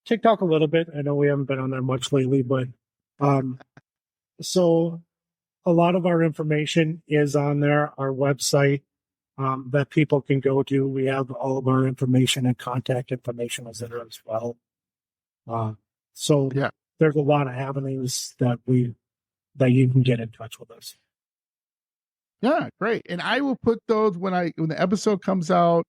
TikTok a little bit. I know we haven't been on there much lately, but so a lot of our information is on there, our website, that people can go to. We have all of our information and contact information is there as well. So Yeah. there's a lot of avenues that you can get in touch with us. Yeah, great. And I will put those when the episode comes out.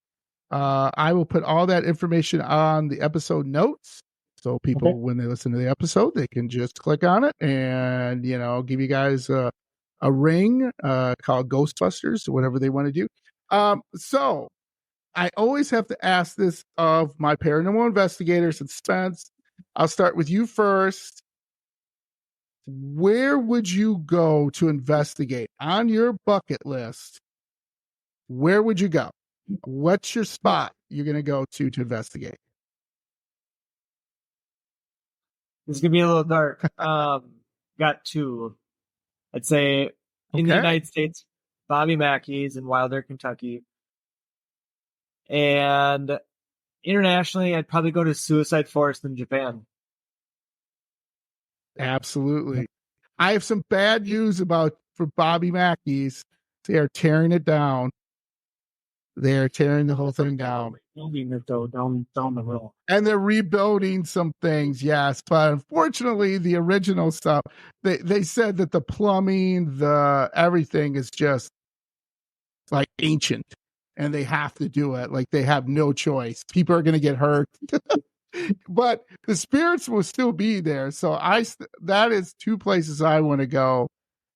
I will put all that information on the episode notes. So people, when they listen to the episode, they can just click on it and, give you guys a ring called Ghostbusters or whatever they want to do. So I always have to ask this of my paranormal investigators. And Spence, I'll start with you first. Where would you go to investigate on your bucket list? Where would you go? What's your spot you're going to go to investigate? This is going to be a little dark. Got two. I'd say in the United States, Bobby Mackey's in Wilder, Kentucky. And internationally, I'd probably go to Suicide Forest in Japan. Absolutely. I have some bad news for Bobby Mackey's. They are tearing it down. They are tearing the whole thing down. Building it though, down the road. And they're rebuilding some things, yes. But unfortunately, the original stuff, they said that the plumbing, the everything is just like ancient. And they have to do it. Like they have no choice. People are going to get hurt. But the spirits will still be there. So that is two places I want to go.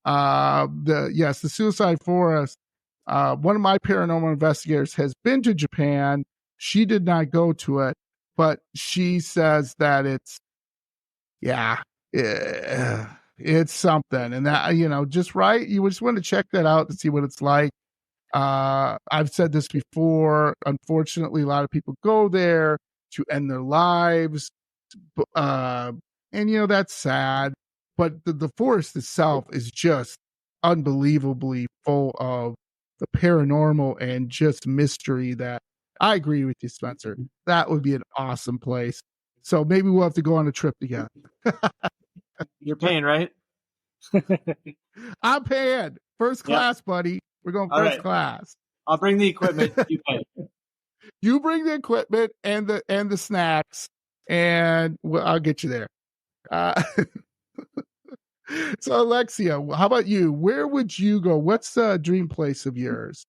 The Suicide Forest. One of my paranormal investigators has been to Japan. She did not go to it, but she says that it's something. And that, just right. You just want to check that out to see what it's like. I've said this before. Unfortunately, a lot of people go there to end their lives. And that's sad. But the forest itself is just unbelievably full of the paranormal and just mystery that I agree with you, Spencer. That would be an awesome place. So maybe we'll have to go on a trip together. You're paying, right? I'm paying. First class, buddy. We're going first class. I'll bring the equipment. You pay. You bring the equipment and the snacks, and I'll get you there. So, Alexia, how about you? Where would you go? What's the dream place of yours?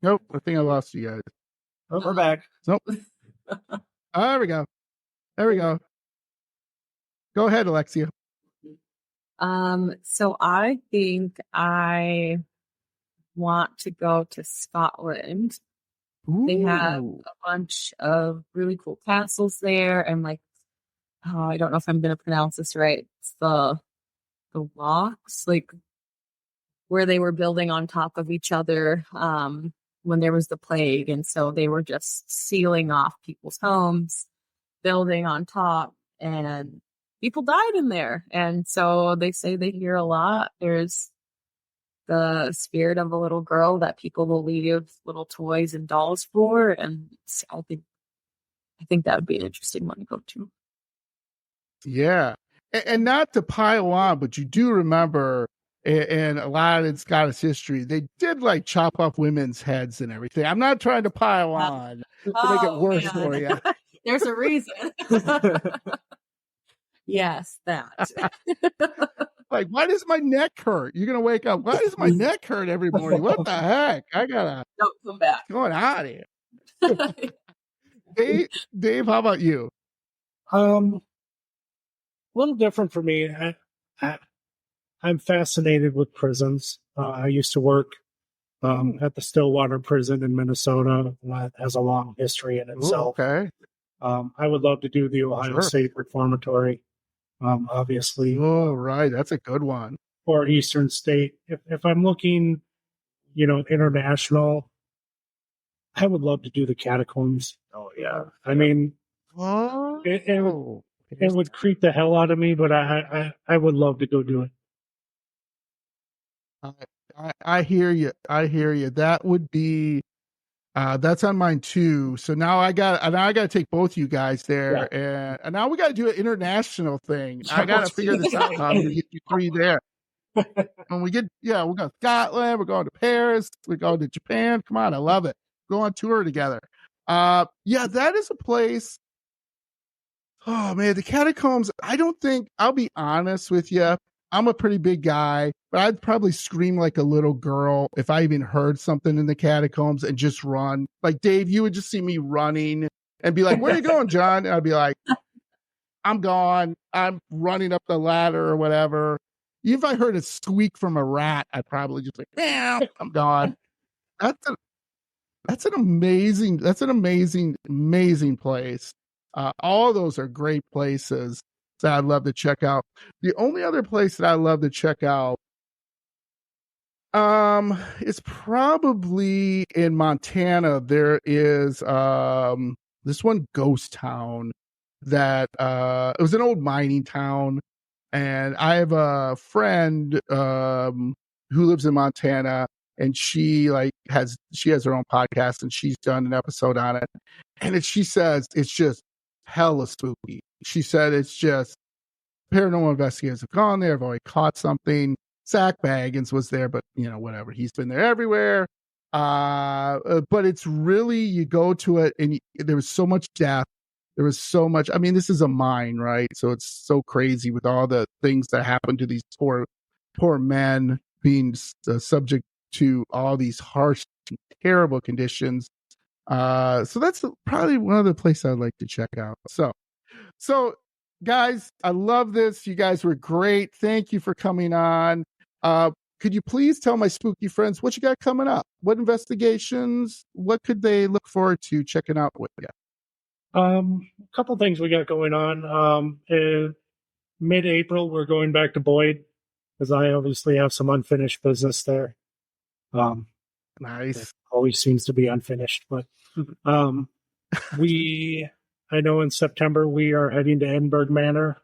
Nope, I think I lost you guys. Oh, we're back. Nope. There we go. There we go. Go ahead, Alexia. So I think I want to go to Scotland. Ooh. They have a bunch of really cool castles there, and I don't know if I'm going to pronounce this right. It's the locks, like where they were building on top of each other when there was the plague, and so they were just sealing off people's homes, building on top, and people died in there. And so they say they hear a lot. There's the spirit of a little girl that people will leave little toys and dolls for. And I think that would be an interesting one to go to. Yeah. And not to pile on, but you do remember in a lot of Scottish history, they did like chop off women's heads and everything. I'm not trying to pile on to make it worse for you. There's a reason. Yes, that. Like, why does my neck hurt? You're gonna wake up. Why does my neck hurt every morning? What the heck? I gotta Don't come back. going on here. Dave, how about you? A little different for me. I'm fascinated with prisons. I used to work at the Stillwater prison in Minnesota. That has a long history in itself. Ooh, okay. I would love to do the Ohio State Reformatory, obviously. Oh, right. That's a good one. Or Eastern State. If I'm looking, international, I would love to do the catacombs. Oh yeah. I mean, it would creep the hell out of me, but I would love to go do it. I hear you. That would be that's on mine too. So now I got to take both you guys there, and now we got to do an international thing. I got to figure this out. I'm gonna get you 3 there. When we we're going to Scotland, we're going to Paris, we're going to Japan. Come on, I love it. Go on tour together. That is a place. Oh man, the catacombs. I'll be honest with you. I'm a pretty big guy, but I'd probably scream like a little girl if I even heard something in the catacombs and just run. Like Dave, you would just see me running and be like, "Where are you going, John?" And I'd be like, "I'm gone. I'm running up the ladder or whatever." Even if I heard a squeak from a rat, I'd probably just like, "Yeah, I'm gone." That's an amazing place. All those are great places that I'd love to check out. The only other place that I love to check out is probably in Montana. There is this one ghost town that it was an old mining town, and I have a friend who lives in Montana, and she has her own podcast, and she's done an episode on it, and she says it's just hella spooky. She said it's just paranormal investigators have gone there, have already caught something. Zach Baggins was there, but whatever. He's been there everywhere. But it's really, you go to it and there was so much death. There was so much. I mean, this is a mine, right? So it's so crazy with all the things that happen to these poor men being subject to all these harsh, terrible conditions. So that's probably one of the places I'd like to check out. So guys, I love this. You guys were great. Thank you for coming on. Could you please tell my spooky friends what you got coming up? What investigations? What could they look forward to checking out with you? A couple things we got going on. In mid-April, we're going back to Boyd because I obviously have some unfinished business there. Nice. It always seems to be unfinished, but I know in September we are heading to Edinburgh Manor.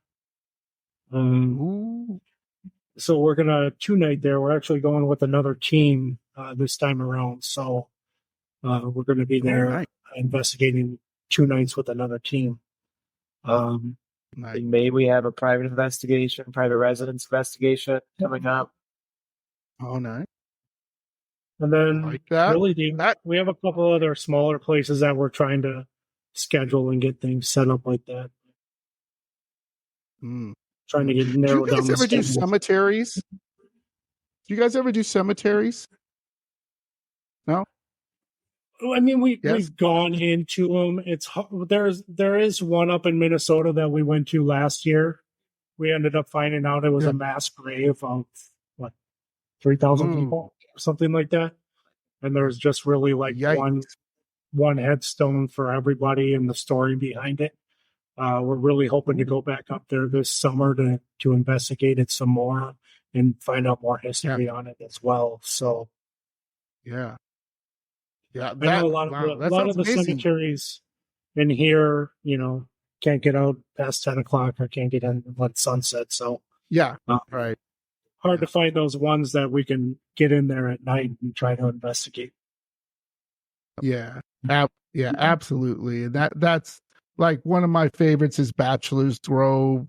So we're going to 2-night there. We're actually going with another team this time around. So we're going to be there investigating 2 nights with another team. In May, we have a private residence investigation coming up. Oh, nice. And then we have a couple other smaller places that we're trying to schedule and get things set up like that. Trying to get narrowed down. Do you guys ever do cemeteries? Do you guys ever do cemeteries? No? I mean, we've gone into them. There is one up in Minnesota that we went to last year. We ended up finding out it was a mass grave of 3,000 people or something like that. And there's just really one headstone for everybody and the story behind it. We're really hoping to go back up there this summer to investigate it some more and find out more history on it as well. So, yeah. I know a lot of the cemeteries in here, can't get out past 10 o'clock or can't get in when sunset. So, right. Hard to find those ones that we can get in there at night and try to investigate. Yeah, absolutely. That's like one of my favorites is Bachelor's Grove.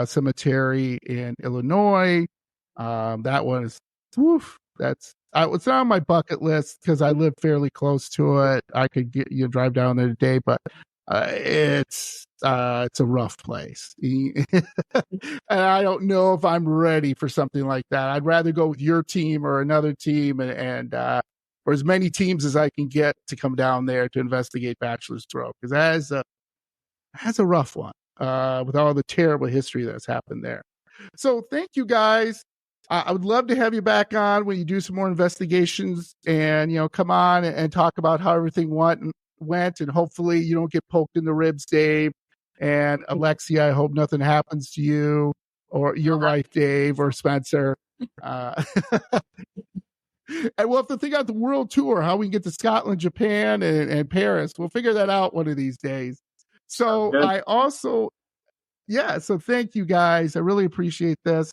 Cemetery in Illinois. That was, woof, it's not on my bucket list because I live fairly close to it. I could drive down there today, but it's a rough place. And I don't know if I'm ready for something like that. I'd rather go with your team or another team and or as many teams as I can get to come down there to investigate Bachelor's Throat, because that's a rough one with all the terrible history that's happened there. So thank you guys. I would love to have you back on when you do some more investigations and, come on and talk about how everything went, and hopefully you don't get poked in the ribs, Dave. And Alexia, I hope nothing happens to you or your wife, Dave, or Spencer. And we'll have to figure out the world tour, how we can get to Scotland, Japan, and Paris. We'll figure that out one of these days. So so thank you guys. I really appreciate this.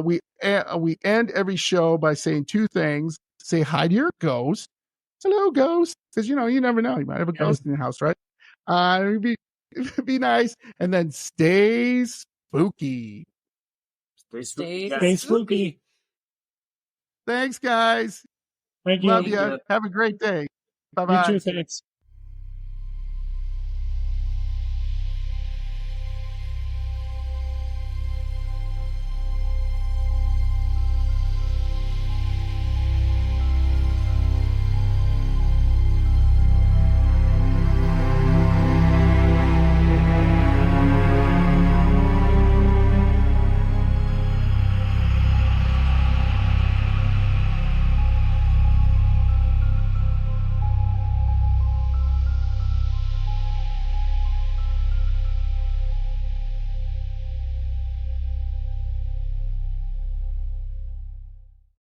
We end every show by saying two things. Say hi to your ghost. Hello, ghost. Because, you never know. You might have a ghost in your house, right? Be nice. And then stay spooky. Stay spooky. Thanks, guys. Thank you. Love you. Have a great day. Bye-bye. You too, thanks.